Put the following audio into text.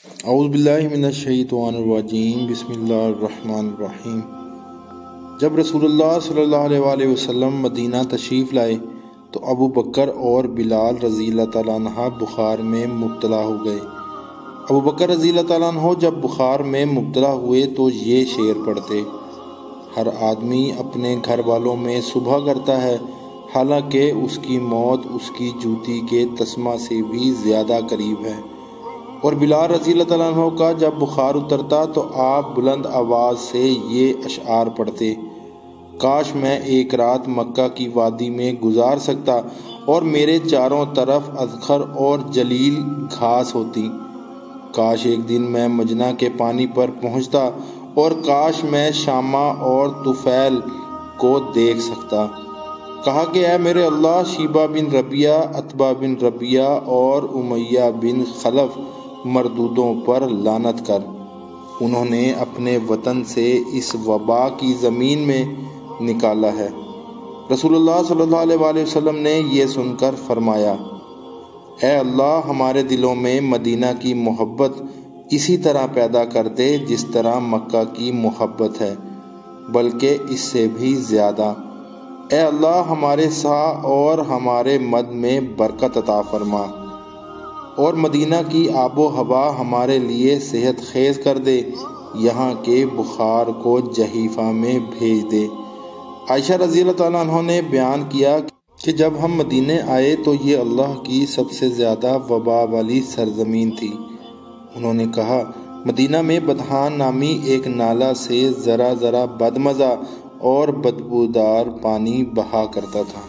اعوذ باللہ من الشیطان الرجیم، بسم اللہ الرحمن الرحیم۔ جب رسول اللہ صلی اللہ علیہ وآلہ وسلم مدینہ تشریف لائے تو ابو بکر اور بلال رضی اللہ تعالیٰ عنہ بخار میں مبتلا ہو گئے۔ ابو بکر رضی اللہ تعالیٰ عنہ جب بخار میں مبتلا ہوئے تو یہ شعر پڑھتے: ہر آدمی اپنے گھر والوں میں صبح کرتا ہے، حالانکہ اس کی موت اس کی جوتی کے تسمہ سے بھی زیادہ قریب ہے۔ اور بلال رضی اللہ تعالیٰ عنہ کا جب بخار اترتا تو آپ بلند آواز سے یہ اشعار پڑھتے: کاش میں ایک رات مکہ کی وادی میں گزار سکتا اور میرے چاروں طرف اذخر اور جلیل گھاس ہوتی، کاش ایک دن میں مجنہ کے پانی پر پہنچتا اور کاش میں شامہ اور طفیل کو دیکھ سکتا۔ کہا کہ اے میرے اللہ، شیبہ بن ربیعہ، عتبہ بن ربیعہ اور امیہ بن خلف مردودوں پر لعنت کر، انہوں نے اپنے وطن سے اس وبا کی زمین میں نکالا ہے۔ رسول اللہ صلی اللہ علیہ وآلہ وسلم نے یہ سن کر فرمایا: اے اللہ، ہمارے دلوں میں مدینہ کی محبت اسی طرح پیدا کر دے جس طرح مکہ کی محبت ہے، بلکہ اس سے بھی زیادہ۔ اے اللہ، ہمارے سا اور ہمارے مد میں برکت عطا فرما، اور مدینہ کی آب و ہوا ہمارے لیے صحت خیز کر دے، یہاں کے بخار کو جحیفہ میں بھیج دے۔ عائشہ رضی اللہ تعالیٰ عنہ نے بیان کیا کہ جب ہم مدینے آئے تو یہ اللہ کی سب سے زیادہ وبا والی سرزمین تھی۔ انہوں نے کہا، مدینہ میں بدحان نامی ایک نالہ سے ذرا ذرا بدمزہ اور بدبودار پانی بہا کرتا تھا۔